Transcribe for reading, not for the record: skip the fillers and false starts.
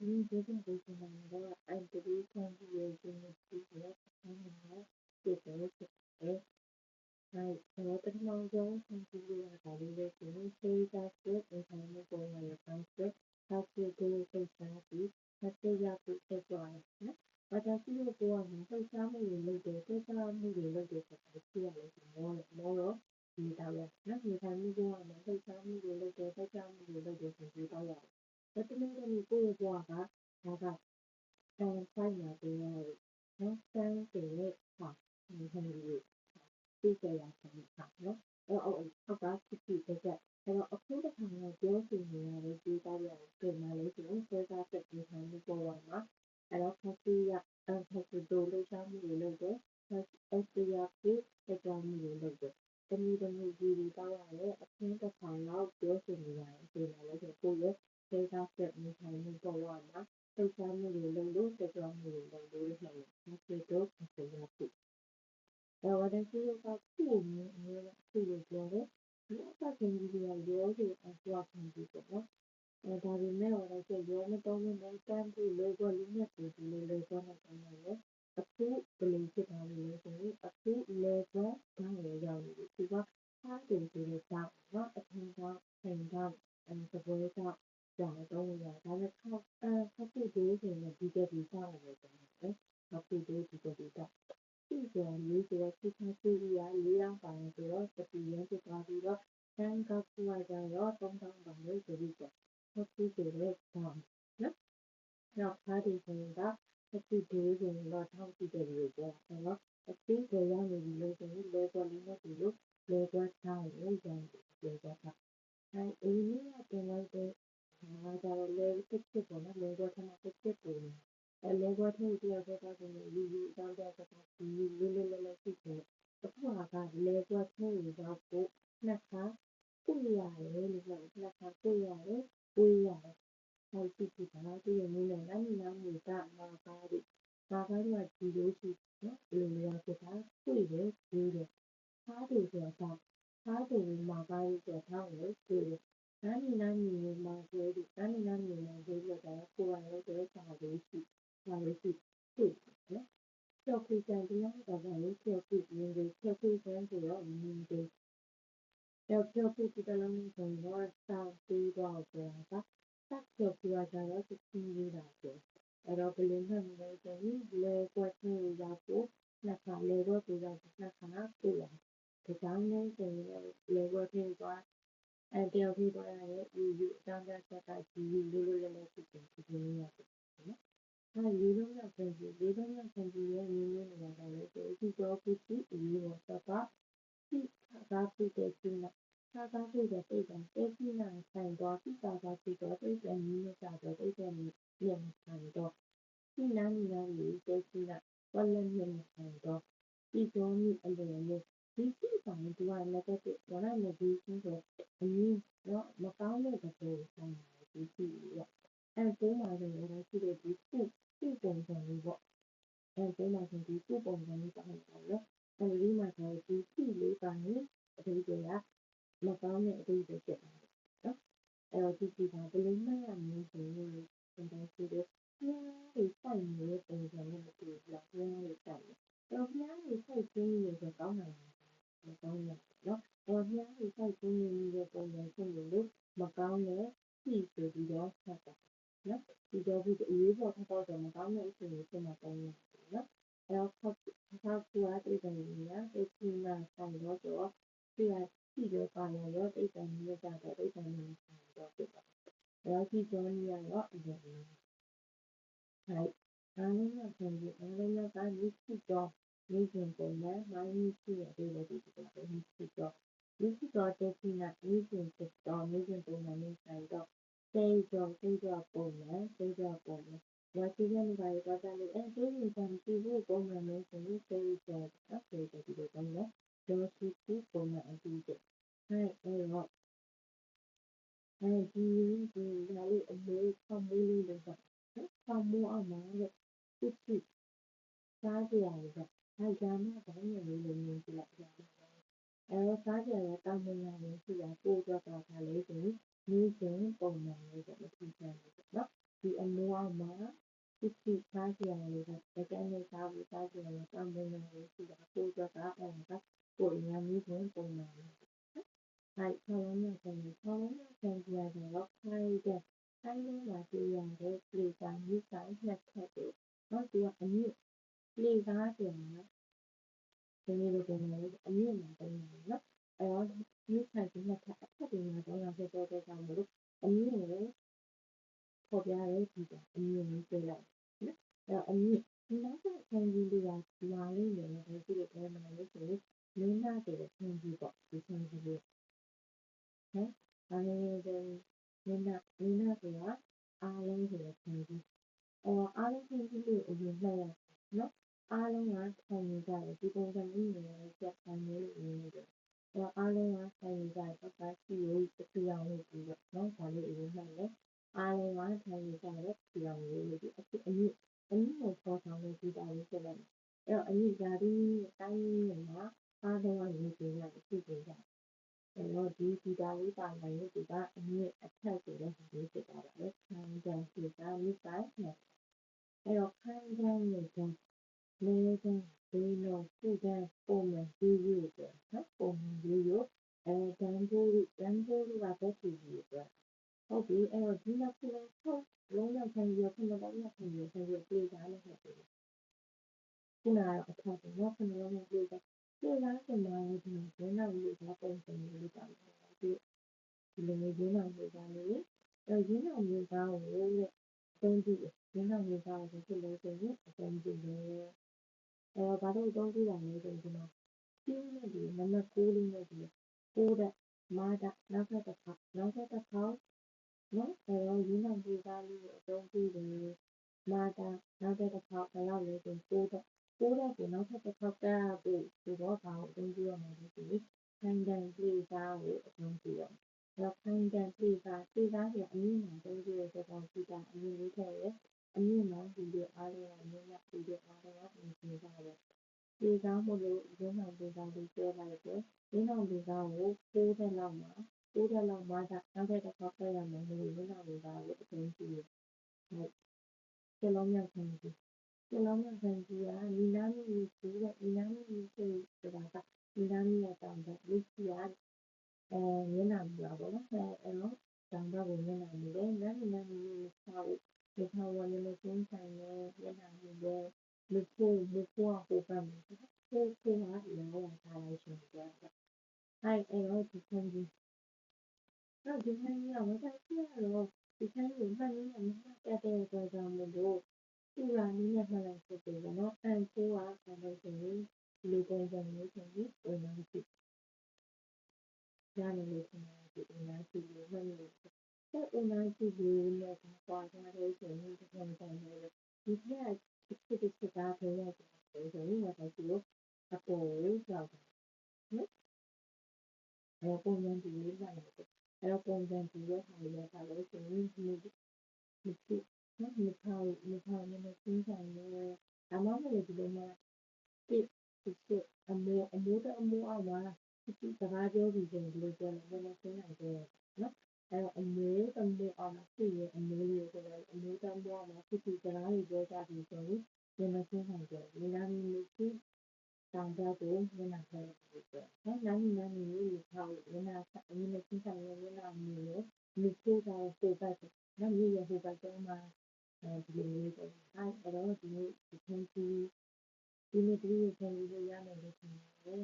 ဒီဒေသကိုကျွန်တော်အန်တီဆန်ပြီးရင်းနေပြီးတော့ဆန်းနေတာဖြစ်တယ်ဖြစ်တယ်။ကျွန်တော်ပထမဆုံးဆန်းပြီးရတာလေးပဲဆိုရင်စေတာစစ်အင်ဆောင်မှုပေါ်လာတဲ့ဆန်းစစ်ဟတ်စစ်ကိုစိတ်စားပြီးဟတ်စစ်ရပြီးဆက်သွားတယ်နော်။ဘာသာစီကိုပေါ်မှာစိတ်စားမှုတွေလုပ်တယ်စိတ်စားမှုတွေလုပ်တယ်ဆိုတာသိရတယ်ဆိုတော့ဒီတော့နော်ဒီတိုင်းမျိုးပေါ်မှာစိတ်စားမှုတွေလုပ်တယ်စိတ်စားမှုတွေလုပ်တယ်ဆိုပြီးတော့ရတယ်။ဒါတမန်တော်ကိုယ့်ရဲ့ဘဝကဒါကဆိုင်ရာတွေနော်စမ်းတဲ့ဟာဒီဟန်ဒီသိကြရတာနော်အောက်ကဖြစ်တဲ့အဲ့တော့အခုတစ်ခါတော့ပြောစီနေရတဲ့ဒီသားရပြန်လာလို့ဆိုရင်စေစားဆက်ပြီးဟန်ဒီပေါ်လာမှာအဲ့တော့ဖတ်စီရဖတ်စီတို့လို့ရှားမှုတွေလုပ်တယ်SDR ကိုစကြောင်းမှုတွေလုပ်တယ်တမီဒီတောင်းရတဲ့အခင်းတစ်ခါတော့ပြောစီနေရတယ်ဆိုတော့လည်းကိုယ့်ရဲ့စေစားဆက်ပြီးဟန်ဒီပေါ်လာမှာစိတ်ချမှုတွေလုပ်လို့စကြောင်းမှုတွေလုပ်လို့မှလည်းဒီတော့ဆက်ရပြီ။私が常にすぐပြောတယ်။ဒီအပတ်ကကြီးကရောပြီးအကွာခံပြီးတော့ဒါပေမဲ့ရောမတော့ဘူးနဲ့တန်းပြီးလေကောလေးနဲ့ပြီးလေကောနဲ့ပြန်တယ်။အခုဘယ်လိုဖြစ်တာလဲဆိုရင်အခုလေကောတောင်းရရောက်နေပြီ။ဒီကအားတင်ပြီးတော့အထင်ကဆိုင်ကသဘောကကြောင်တော့ရဒါနဲ့ခပ်ပြီးဆိုရင်ဒီကဒီစားရတယ်ဆိုတော့ခပ်ပြီးဒီကဒီစားဒီဆိုရင်ဒီဆိုတော့စစ်စစ်စီရလေးအောင်ပါနေဆိုတော့တပီရန်ဖြစ်သွားပြီးတော့တန်းကောက်ပွားကြတော့3000ပါလို့ဆိုပြီးတော့ဟုတ်ပြီဆိုတော့နော်နောက်သားဒီဆိုရင်ကစစ်စစ်ဒီဆိုရင်တော့ထောက်ကြည့်တယ်လို့ပြောတယ်နော်အသိတွေရနေပြီလို့ဆိုရင်လေကောလေးနဲ့ဒီလိုလေကောထားရင်ကြံပြောတာအဲအေးလေးကတင်လိုက်တဲ့ဟာဒါလေတစ်ချက်ပေါ်နော်လေကောထားတဲ့တစ်ချက်ပေါ်လေကောထည့်ပြတော့တာကိုလူအကြောင်းပြတာဒီလေးလေးဖြစ်တယ်အခုကလေကောထည့်ရတော့ကိုနှစ်ခါကိုရတယ်လို့ပြောနှစ်ခါကိုရတယ်ကိုရတယ်ဟောကြည့်ကြည့်ပါဒီရင်းနဲ့နာမည်ကမာပါရီမာပါရီကဒီလိုရှိနော်ဒီလိုရတာကိုရတယ်ကိုရတယ်သားတွေဆိုတာသားတွေမာပါရီဆိုတာကိုကိုရတယ်နာမည်မှာဆိုဒီနာမည်မှာဆိုတော့ကိုရတယ်ဆိုတော့စာလေးရှိစာလေးရှိတွေ့နော်ကျော်ပြကြတယ်တော့ဘာလို့ကျော်ပြရင်းတွေကျော်ပြကြတယ်ဆိုတော့မြင်တယ်ကျော်ပြကြတယ်လို့ဆိုတော့စာပြီးတော့ဆိုတာဆက်ကျော်ပြကြတော့သူပြီးနေတာဆိုအဲ့တော့ဘယ်လိုမှမလဲဆိုရင်လေကွက်ကိုရောက်ဖို့နှစ်ခါလေတော့ပြတော့နှစ်ခါတွေ့ရဒီကောင်းနေဆိုရင်လေကွက်ကိုသွားအဲ့တယောက်ပြီးသွားရတယ်ဒီအကြောင်းပြချက်ကဒီလိုလိုဖြစ်တယ်ဒီလိုမျိုးရတယ်နော်လေးလုံးရောက်ပြန်ပြီးရဲ့ရင်းနေတာကလည်းဒီတော့ဖြစ်ပြီးဒီလိုတော့ဒီသာဖြစ်တဲ့ဒီမှာသာဖြစ်တဲ့ပိတ်တယ်ဒီနာဆိုင်တော့ဒီသာဖြစ်တဲ့ပိတ်တယ်နည်းကြတော့ပိတ်တယ်ပြန်ဆိုင်တော့ဒီနာမည်လေးဒီနာဝလန်းနေဆိုင်တော့ဒီတော့ဒီအလိုမျိုးဒီစီဆိုင်ဒီကလည်းတဲ့ဘာလဲဒီစီဆိုအင်းတော့မကောင်းတဲ့တဲ့ဆိုင်ဒီစီရအဲ့ဒီမှာလည်းရှိတဲ့ဒီပုံစံလေးပေါ့အဲ့ဒီမှာဒီပုံစံလေးတောင်းတယ်နော်အဲ့ဒီမှာဒီစီလေးပိုင်းအတူတူကမကောင်းတဲ့အတူတူဖြစ်တယ်နော်အဲ့တော့ဒီစီကဘယ်လိုမှမမျိုးဆိုရင်ဒီစီတွေဒီစိုက်နေတဲ့ပုံစံနဲ့မတူဘူးလားဘယ်လိုစိုက်လဲတော့ဘယ်လိုစိုက်ကြည့်နေကြကောင်းတယ်မကောင်းဘူးနော်အဲ့ဘယ်လိုစိုက်ကြည့်နေတဲ့ပုံစံဖြစ်လို့မကောင်းတဲ့စီဆိုပြီးတော့ဆက်တာနော်ဒီတော့ဒီအေးပေါ်တော့မကောင်းတဲ့အချိန်ကိုဖြစ်မှာပေါ့နော်အဲ့တော့ထောက်ကူအားတိတ်တယ်ညာတိတ်ချင်းနာဆောင်တော့ဒီကဒီလိုပါရောတိတ်တယ်မြေကြတော့တိတ်တယ်မြေဆောင်တော့ဖြစ်ပါအဲ့ဒီကြောင့်ရတော့အဲ့ဒါはいအားလုံးကပြန်ပြီးအားလုံးကမြစ်စစ်တော့နေစဉ်ပုံနဲ့မိုင်းမြစ်စစ်ရတဲ့ဒီကတော့မြစ်စစ်တော့တဲ့ဒီနာနေစဉ်စစ်တော့နေစဉ်ပုံနဲ့နေဆိုင်တော့တေးကြောပုံနဲ့လာကြည့်ရတဲ့ဘာတွေကတော့အဲ့ဒီရင်ဆောင်ကြည့်ဖို့ပုံမှန်လို့ဆိုရင်တေးကြောဒီလိုပုံနဲ့ဒေါ်စုစုပုံနဲ့အတူတူအဲ့တော့ဒီလာလို့အမေကမေးလို့တော့ဆောင်းမိုးအောင်မှာစစ်စစ်စားကြရတယ်အဲ့ဒါမှဘာလို့လဲလို့မြင်ကြည့်လိုက်အဲ့တော့စားကြရတောင်းမရဘူးရှိရပို့တော့တာလေဆိုနေစဉ်ပုံမှန်လေးပဲမဖြစ်ချင်ဘူးနော်ဒီအမေ မှာတိစားကြရတယ်ကတကယ်နဲ့စားပြီးစားကြရတယ်တောင်းနေတာကိုရှိတာကိုယ်ကအဲ့ဒါကကိုယ်ရမ်းပြီးပုံပုံလာတယ်အဲ့ဆောင်းနေတယ်ဆောင်းနေတယ်ကြတော့ခိုင်းတဲ့ခိုင်းနေတာတွေ့ရတယ်ပြေးတာမြစ်ဆိုင်နှစ်ခက်တယ်တော့သူကအမြင့်ပြေးသားတယ်နော်ဒီလိုလိုပုံနေအမြင့်မှာပုံနေနော်အဲ့တော့မြစ်ဆိုင်နှစ်ခက်အခက်တွေမှာတော့ရောက်တဲ့ကြောင့်မလို့အမြင့်ကိုပေါ်ပြရဲဒီကအမြင့်ကိုတွေ့လိုက်နော်အဲ့အမြင့်ဒီနောက်ဆန်ကြီးတွေကလာလိမ့်မယ်လို့ဒီလိုပြောမှလို့ဆိုရင်မင်းသားဆိုတဲ့ဆန်ကြီးပေါ့ဒီဆန်ကြီးလေးနော်အားလုံးကမင်းသားဆိုတာအားလုံးဆိုတဲ့ဆန်ကြီးအားလုံးဆန်ကြီးလေးအရင်မှတ်ရနော်အားလုံးကဆန်နေကြတယ်ဒီပုံစံမျိုးနဲ့ဆက်ဆံနေလို့ရင်းနေတယ်အားလုံးကဆန်နေကြတယ်ပတ်ပတ်စီကိုတူအောင်လုပ်ပြီးတော့နော်ဒါလေးအရင်မှတ်လဲအားလုံးကဆန်နေကြတယ်တူအောင်လုပ်ပြီးအခုအမြင့်ကိုပေါ်ဆောင်လို့ဒီတာလေးဆက်လိုက်အဲ့တော့အမြင့်ဓာတ်တိုင်းမှာအားလုံးကရေပြင်ရတယ်ဖြစ်ကြတယ်အဲ့တော့ဒီတာလေးပါနိုင်လို့ဒီကအမြင့်အထက်ဆိုတဲ့ဒီလေးဖြစ်သွားတာလေခံကြံစီတာမိဆိုင်နဲ့အဲ့တော့ခံကြံနေကြလေကြံဒီလိုစကြံပုံမှန်ကြီးကြီးတယ်နော်ပုံမှန်ကြီးရောတန်းကြိုးကတက်ကြည့်ပြီးတော့ဟုတ်ပြီအဲ့တော့ဒီလောက်ကိုဟုတ်လုံးဝခံရခဏတော့ရခံရပြေးသားလို့ဟုတ်ပြီခုနကတော့အထက်ကတော့ခဏတော့ပြေးသားပြေးသားဆိုမှဒီနောက်လေးကပုံစံလေးတောင်းတယ်ဒီလိုမျိုးရင်းအောင်လုပ်တာလေရင်းအောင်လုပ်တာကိုအသုံးပြုတယ်ရင်းအောင်လုပ်တာကိုဖြစ်လို့ဆိုရင်အသုံးပြုတယ်ဘာလို့အသုံးပြုတာလဲဆိုရင်ဒီမှာပြင်းနေပြီနံပါတ်6လေးနဲ့ဒီ6တဲ့မာတာနောက်ထပ်တစ်ခါနော်အဲ့တော့ရင်းအောင်လုပ်တာလေးကိုအသုံးပြုတယ်မာတာနောက်ထပ်တစ်ခါဘယ်လောက်လဲဆိုရင်6တဲ့ကိုနောက်ထပ်တစ်ခါကပြီးဒီတော့ဘာကိုအသုံးပြုရမလဲဆိုရင်ခံတန်ပြေးသားကိုအသုံးပြုရမယ်ခံတန်ပြေးသားတွေအမြင့်မှာအသုံးပြုရတဲ့ကောင်စီကအမြင့်လေးထည့်ရအမြင့်မှာဒီလိုအားလုံးကမြင့်ရဒီလိုအားလုံးကမြင့်နေကြတယ်ပြေးသားမို့လို့ရင်းအောင်ပြေးသားလေးပြောလိုက်တယ်ရင်းအောင်ပြေးသားကို6တဲ့လောက်မှာဒါနောက်ထပ်တစ်ခါပြရမယ်လို့ရင်းအောင်ပြေးသားကိုအသုံးပြုရဟုတ်ကျလုံးမြောက်ခံကြီးကျလုံးမြောက်ခံကြီးကနီနာမီကြီးတဲ့နီနာမီကြီးဆိုတာကနီနာမီရဲ့တောင်တဲ့လူကြီးကမျက်နှာမူတာပေါ့နော်အဲ့တော့တောင်ဘက်ကိုမျက်နှာမူတယ်နာမီထားဖို့ဒီထောင်ဝင်လို့ကျင်းဆိုင်နဲ့မျက်နှာမူတယ်လူဖို့ကဟိုဘက်မှာဖိုးကလောထားလိုက်ရှင်ပြတယ်အဲ့တော့ဒီခံကြီးတော့ဒီခံကြီးကဝတ်စားပြရတော့ဒီခံကြီးမှန်နေမှာပြတဲ့အတွက်ကြောင့်မလို့သူကနည်းနဲ့မှတ်လိုက်ဖြစ်တယ်နော်အဲ့ဖိုးကဘာလို့ဆိုရင်ဒီပုံစံမျိုးဆိုပြီးပုံမှန်ဖြစ်ရတယ်လို့ဆိုရင်ဒီအများကြီးလို့မှတ်နေတယ်အများကြီးလို့လည်းပေါ်ကြတယ်ဆိုရင်ဒီပုံစံမျိုးဒီကဖြစ်တာပဲရတယ်ဆိုရင်ဘာလို့အပေါ်ကိုကြောက်တယ်နော်ပုံစံဒီလေးလိုက်တယ်အဲ့ပုံစံဒီရဲ့ဟာလေးကလည်းဆိုရင်ဒီနော်မထားနဲ့စင်းဆိုင်နဲ့အမောင်းလေးဒီလိုမှဒီအမိုးအောက်မှာဒီစကားပြောပြီးဆိုရင်ဒီလိုပြောတယ်စင်းနိုင်တယ်နော်အဲ့တော့အမိုးအောက်မှာရှိရဲ့အမိုးလေးကိုဆိုတော့အမိုးအောက်မှာစကားတွေပြောကြပြီးဆိုရင်ဒီမှာစင်းနိုင်တယ်ဒီနာမည်လေးတောင်ဘက်ကိုမျက်နှာဖက်လို့ပြောနော်နာမည်လေးထားလို့မျက်နှာအင်းနဲ့စင်းဆိုင်ရဲ့မျက်နှာမျိုးကိုလူကိုယ်တိုင်ပို့ပတ်တယ်နော်မြေရဟိုဘက်ကျမှဒီလိုလေးပေါ့အဲ့တော့ဒီနေ့ဒီနေ့ဒီနေ့ရမယ်လို့ပြောတယ်